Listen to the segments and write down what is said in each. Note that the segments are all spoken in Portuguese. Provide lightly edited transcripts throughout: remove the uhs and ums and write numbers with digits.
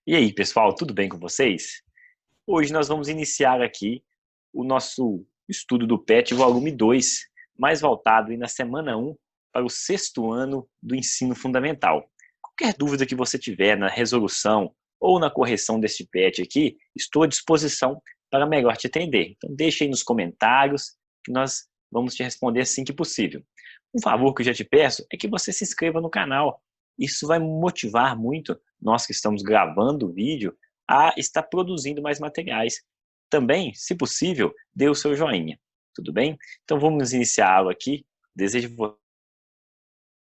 E aí, pessoal, tudo bem com vocês? Hoje nós vamos iniciar aqui o nosso estudo do PET volume 2, mais voltado aí na semana 1 para o sexto ano do ensino fundamental. Qualquer dúvida que você tiver na resolução ou na correção deste PET aqui, estou à disposição para melhor te atender. Então deixe aí nos comentários que nós vamos te responder assim que possível. Um favor que eu já te peço é que você se inscreva no canal. Isso vai motivar muito nós que estamos gravando o vídeo a estar produzindo mais materiais. Também, se possível, dê o seu joinha, tudo bem? Então vamos iniciar a aula aqui. Desejo a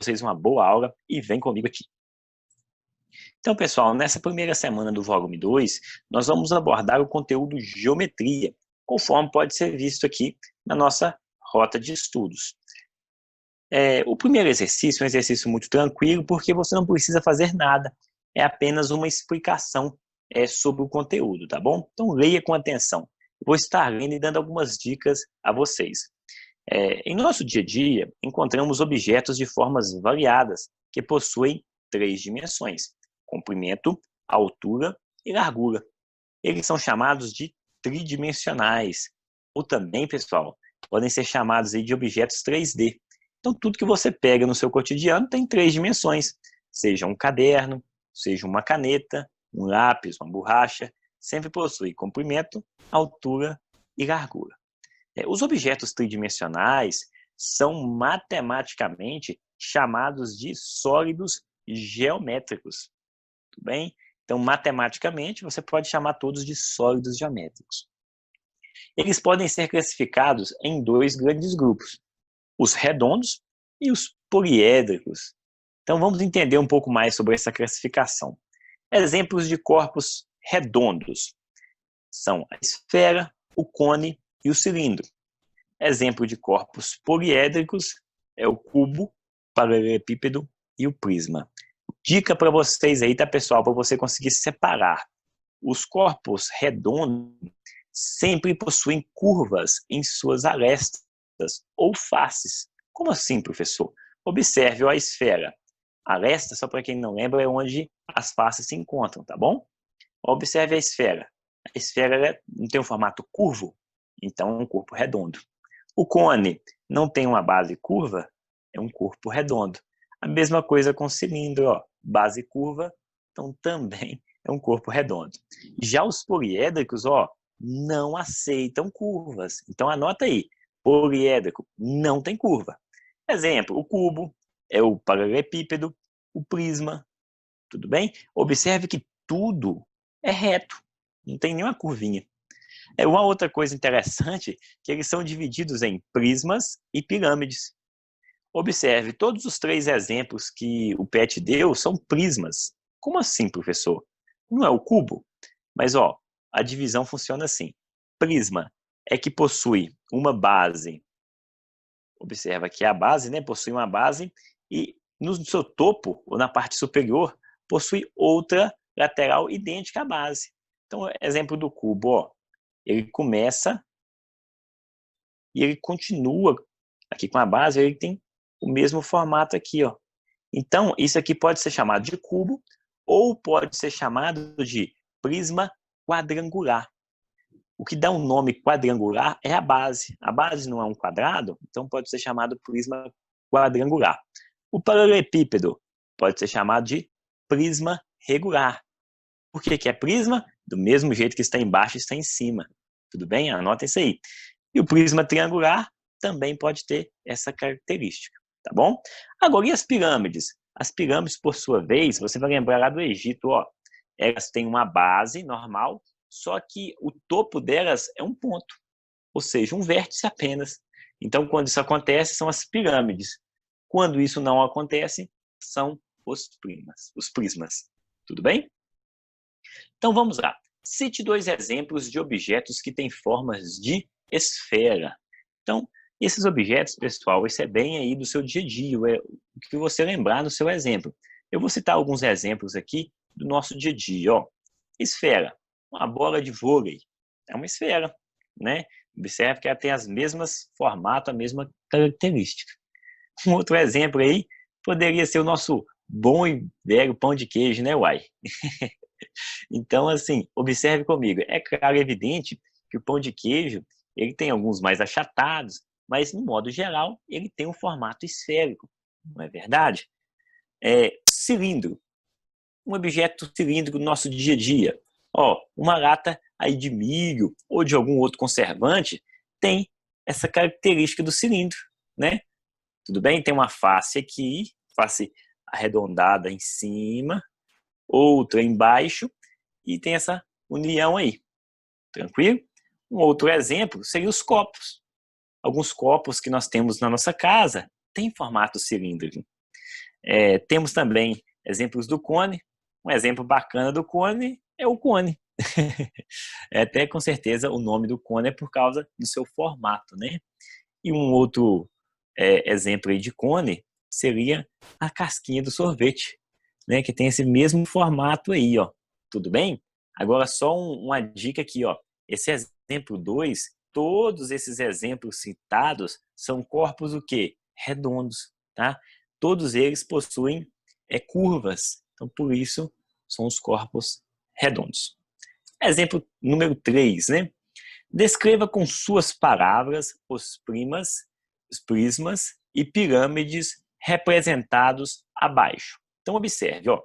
vocês uma boa aula e vem comigo aqui. Então, pessoal, nessa primeira semana do volume 2, nós vamos abordar o conteúdo geometria, conforme pode ser visto aqui na nossa rota de estudos. O primeiro exercício é um exercício muito tranquilo, porque você não precisa fazer nada. É apenas uma explicação sobre o conteúdo, tá bom? Então leia com atenção. Vou estar lendo e dando algumas dicas a vocês. Em nosso dia a dia, encontramos objetos de formas variadas que possuem três dimensões: comprimento, altura e largura. Eles são chamados de tridimensionais. Ou também, pessoal, podem ser chamados aí de objetos 3D. Então, tudo que você pega no seu cotidiano tem três dimensões. Seja um caderno, seja uma caneta, um lápis, uma borracha, sempre possui comprimento, altura e largura. Os objetos tridimensionais são matematicamente chamados de sólidos geométricos. Tudo bem? Então, matematicamente, você pode chamar todos de sólidos geométricos. Eles podem ser classificados em dois grandes grupos: os redondos e os poliédricos. Então vamos entender um pouco mais sobre essa classificação. Exemplos de corpos redondos são a esfera, o cone e o cilindro. Exemplo de corpos poliédricos é o cubo, o paralelepípedo e o prisma. Dica para vocês aí, tá, pessoal, para você conseguir separar. Os corpos redondos sempre possuem curvas em suas arestas ou faces. Como assim, professor? Observe a esfera. A aresta, só para quem não lembra, é onde as faces se encontram, tá bom? Observe a esfera. A esfera não tem um formato curvo, então é um corpo redondo. O cone não tem uma base curva, é um corpo redondo. A mesma coisa com o cilindro, ó, base curva, então também é um corpo redondo. Já os poliédricos, ó, não aceitam curvas. Então anota aí, poliédrico não tem curva. Exemplo, o cubo é o paralelepípedo, o prisma, tudo bem? Observe que tudo é reto, não tem nenhuma curvinha. Uma outra coisa interessante que eles são divididos em prismas e pirâmides. Observe, todos os três exemplos que o PET deu são prismas. Como assim, professor? Não é o cubo? Mas, ó, a divisão funciona assim. Prisma é que possui uma base. Observa que a base, né, possui uma base e no seu topo, ou na parte superior, possui outra lateral idêntica à base. Então, exemplo do cubo, ó, ele começa e ele continua aqui com a base, ele tem o mesmo formato aqui, ó. Então, isso aqui pode ser chamado de cubo ou pode ser chamado de prisma quadrangular. O que dá um nome quadrangular é a base. A base não é um quadrado, então pode ser chamado prisma quadrangular. O paralelepípedo pode ser chamado de prisma regular. Por que é prisma? Do mesmo jeito que está embaixo, está em cima. Tudo bem? Anota isso aí. E o prisma triangular também pode ter essa característica, tá bom? Agora, e as pirâmides? As pirâmides, por sua vez, você vai lembrar lá do Egito, ó, elas têm uma base normal, só que o topo delas é um ponto, ou seja, um vértice apenas. Então, quando isso acontece, são as pirâmides. Quando isso não acontece, são os prismas. Tudo bem? Então, vamos lá. Cite dois exemplos de objetos que têm formas de esfera. Então, esses objetos, pessoal, isso é bem aí do seu dia a dia, é o que você lembrar no seu exemplo. Eu vou citar alguns exemplos aqui do nosso dia a dia. Ó. Esfera, uma bola de vôlei, é uma esfera, né? Observe que ela tem as mesmas formato, a mesma característica. Um outro exemplo aí poderia ser o nosso bom e velho pão de queijo, né, uai? Então, assim, observe comigo. É claro, é evidente que o pão de queijo, ele tem alguns mais achatados, mas, no modo geral, ele tem um formato esférico, não é verdade? Cilindro, um objeto cilíndrico do nosso dia a dia. Ó, uma lata aí de milho ou de algum outro conservante tem essa característica do cilindro, né? Tudo bem? Tem uma face aqui, face arredondada em cima, outra embaixo, e tem essa união aí. Tranquilo? Um outro exemplo seria os copos. Alguns copos que nós temos na nossa casa têm formato cilíndrico. Temos também exemplos do cone. Um exemplo bacana do cone é o cone. Até com certeza o nome do cone é por causa do seu formato, né? E um outro exemplo aí de cone seria a casquinha do sorvete, né? Que tem esse mesmo formato aí, ó. Tudo bem? Agora só uma dica aqui, ó. Esse exemplo 2, todos esses exemplos citados são corpos o quê? Redondos, tá? Todos eles possuem curvas. Então, por isso, são os corpos redondos. Exemplo número 3, né? Descreva com suas palavras os prismas e pirâmides representados abaixo. Então, observe, ó.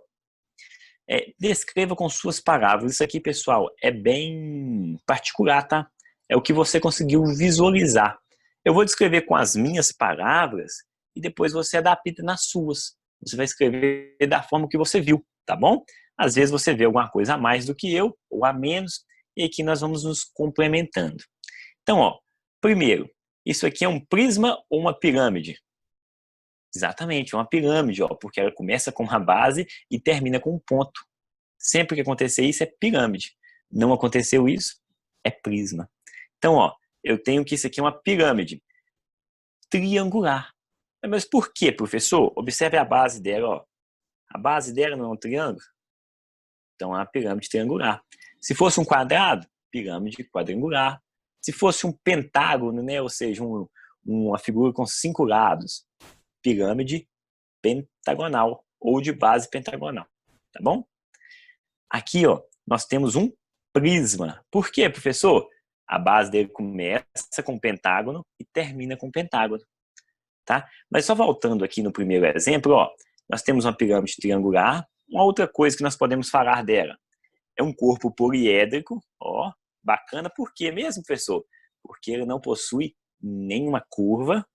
Descreva com suas palavras. Isso aqui, pessoal, é bem particular, tá? É o que você conseguiu visualizar. Eu vou descrever com as minhas palavras e depois você adapta nas suas. Você vai escrever da forma que você viu, tá bom? Às vezes você vê alguma coisa a mais do que eu, ou a menos, e aqui nós vamos nos complementando. Então, ó, primeiro, isso aqui é um prisma ou uma pirâmide? Exatamente, uma pirâmide, ó, porque ela começa com uma base e termina com um ponto. Sempre que acontecer isso é pirâmide. Não aconteceu isso, é prisma. Então, ó, eu tenho que isso aqui é uma pirâmide triangular. Mas por quê, professor? Observe a base dela, ó. A base dela não é um triângulo? Então é uma pirâmide triangular. Se fosse um quadrado, pirâmide quadrangular. Se fosse um pentágono, né, ou seja, uma figura com 5 lados, pirâmide pentagonal ou de base pentagonal, tá bom? Aqui, ó, nós temos um prisma. Por quê, professor? A base dele começa com pentágono e termina com pentágono, tá? Mas só voltando aqui no primeiro exemplo, ó, nós temos uma pirâmide triangular. Uma outra coisa que nós podemos falar dela é um corpo poliédrico, ó, bacana. Por quê mesmo, professor? Porque ele não possui nenhuma curva.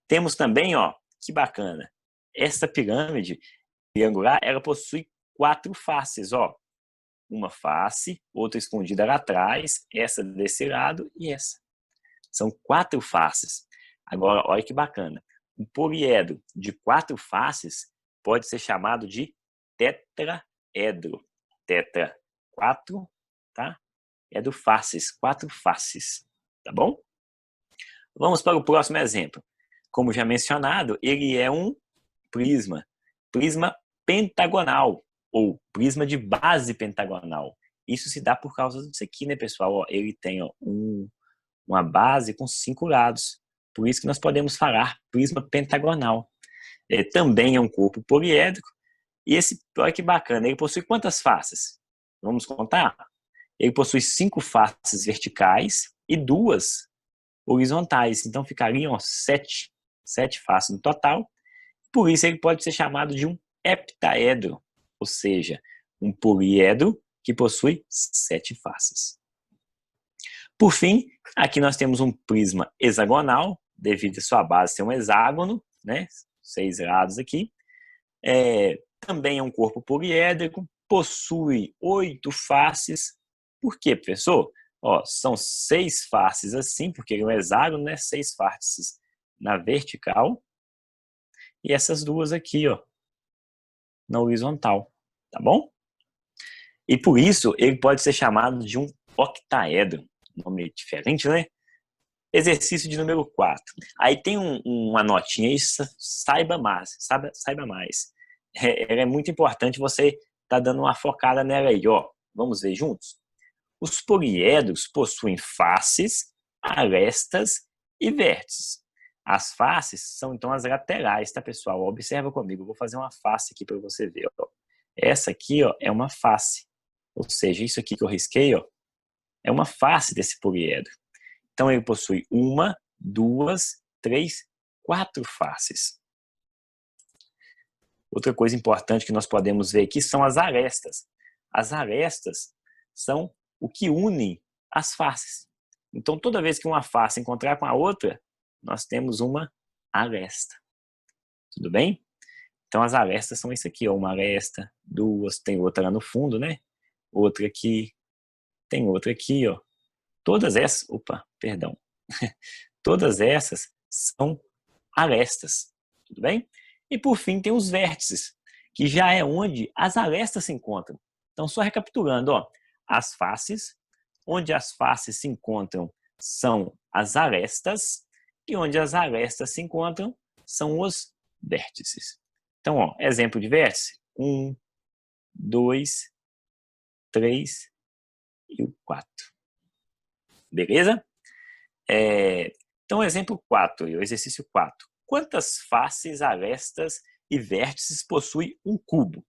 Temos também, ó, que bacana, essa pirâmide triangular, ela possui 4 faces, ó. Uma face, outra escondida lá atrás, essa desse lado e essa. São 4 faces. Agora, olha que bacana. Um poliedro de 4 faces pode ser chamado de tetraedro. Tetra, 4, tá? Edro faces, 4 faces, tá bom? Vamos para o próximo exemplo. Como já mencionado, ele é um prisma. Prisma pentagonal, ou prisma de base pentagonal. Isso se dá por causa disso aqui, né, pessoal? Ó, ele tem ó, uma base com 5 lados. Por isso que nós podemos falar prisma pentagonal. Também é um corpo poliédrico. E esse, olha que bacana, ele possui quantas faces? Vamos contar? Ele possui 5 faces verticais e 2 horizontais. Então ficariam 7 faces no total. Por isso ele pode ser chamado de um heptaedro, ou seja, um poliedro que possui 7 faces. Por fim, aqui nós temos um prisma hexagonal, devido a sua base ser um hexágono, né? 6 lados aqui. Também é um corpo poliédrico, possui 8 faces. Por quê, professor? Ó, são 6 faces assim, porque ele é um hexágono, né? 6 faces na vertical. E essas duas aqui, ó, na horizontal, tá bom? E por isso ele pode ser chamado de um octaedro. Nome diferente, né? Exercício de número 4. Aí tem uma notinha aí, saiba mais. Saiba mais. Ela é muito importante, você tá dando uma focada nela aí, ó. Vamos ver juntos? Os poliedros possuem faces, arestas e vértices. As faces são, então, as laterais, tá, pessoal? Observa comigo, eu vou fazer uma face aqui para você ver. Ó. Essa aqui, ó, é uma face. Ou seja, isso aqui que eu risquei, ó, é uma face desse poliedro. Então, ele possui 1, 2, 3, 4 faces. Outra coisa importante que nós podemos ver aqui são as arestas. As arestas são o que une as faces. Então, toda vez que uma face encontrar com a outra, nós temos uma aresta. Tudo bem? Então, as arestas são isso aqui, ó, uma aresta, duas, tem outra lá no fundo, né? Outra aqui, tem outra aqui, ó. Todas essas, todas essas são arestas, tudo bem? E por fim tem os vértices, que já é onde as arestas se encontram. Então, só recapitulando, ó, as faces, onde as faces se encontram são as arestas, e onde as arestas se encontram são os vértices. Então, ó, exemplo de vértice, 1, 2, 3 e o 4. Beleza? Então, exemplo 4, o exercício 4. Quantas faces, arestas e vértices possui um cubo?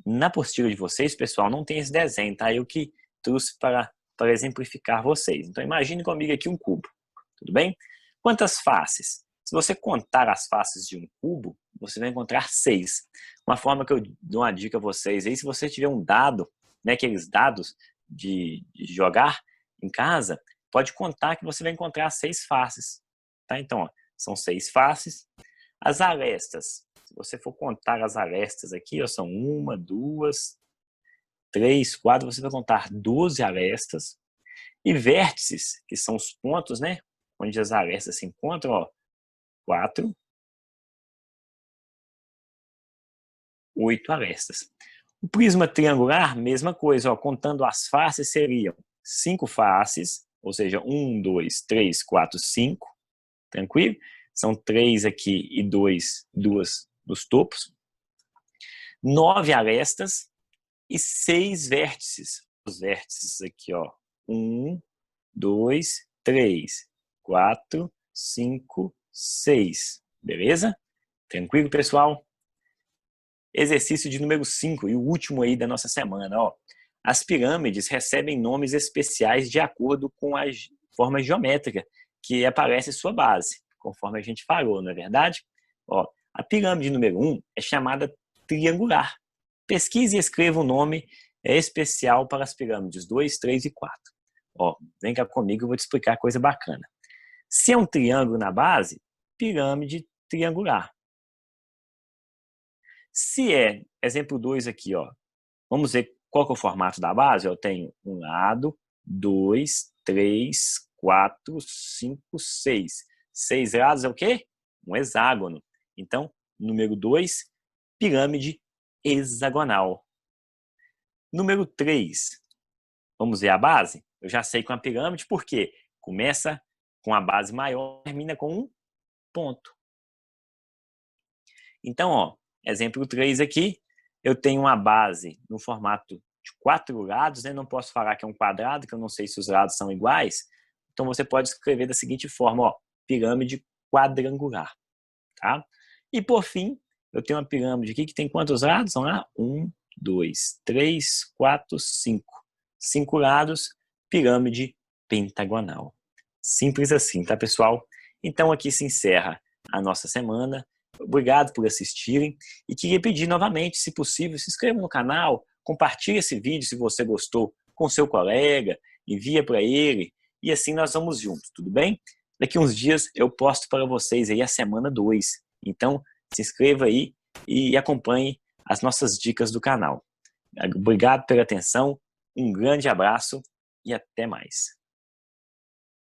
Na apostila de vocês, pessoal, não tem esse desenho, tá? Eu que trouxe para exemplificar vocês. Então, imagine comigo aqui um cubo, tudo bem? Quantas faces? Se você contar as faces de um cubo, você vai encontrar 6. Uma forma que eu dou uma dica a vocês aí, se você tiver um dado, né, aqueles dados de jogar em casa, pode contar que você vai encontrar 6 faces. Tá? Então, ó, são 6 faces. As arestas, se você for contar as arestas aqui, ó, são 1, 2, 3, 4, você vai contar 12 arestas. E vértices, que são os pontos, né, onde as arestas se encontram, ó, 4, 8 arestas. O prisma triangular, mesma coisa, ó, contando as faces seriam 5 faces, ou seja, 1, 2, 3, 4, 5, tranquilo? São 3 aqui e 2 dos topos. 9 arestas e 6 vértices. Os vértices aqui, ó, 1, 2, 3, 4, 5, 6. Beleza? Tranquilo, pessoal? Exercício de número 5 e o último aí da nossa semana, ó. As pirâmides recebem nomes especiais de acordo com a forma geométrica que aparece em sua base, conforme a gente falou, não é verdade? Ó, a pirâmide número 1 é chamada triangular. Pesquise e escreva um nome especial para as pirâmides 2, 3 e 4. Ó, vem cá comigo, eu vou te explicar coisa bacana. Se é um triângulo na base, pirâmide triangular. Se é, exemplo 2 aqui, ó, vamos ver qual que é o formato da base. Eu tenho um lado, 2, 3, 4, 5, 6. 6 lados é o quê? Um hexágono. Então, número 2, pirâmide hexagonal. Número 3, vamos ver a base? Eu já sei com a pirâmide, porque começa com a base maior, termina com um ponto. Então, ó, exemplo 3 aqui, eu tenho uma base no formato de 4 lados, né? Não posso falar que é um quadrado, que eu não sei se os lados são iguais. Então, você pode escrever da seguinte forma, ó, pirâmide quadrangular, tá? E, por fim, eu tenho uma pirâmide aqui que tem quantos lados? Vamos lá? 1, 2, 3, 4, 5. 5 lados, pirâmide pentagonal. Simples assim, tá, pessoal? Então, aqui se encerra a nossa semana. Obrigado por assistirem e queria pedir novamente, se possível, se inscreva no canal, compartilhe esse vídeo se você gostou com seu colega, envia para ele e assim nós vamos juntos, tudo bem? Daqui uns dias eu posto para vocês aí a semana 2, então se inscreva aí e acompanhe as nossas dicas do canal. Obrigado pela atenção, um grande abraço e até mais.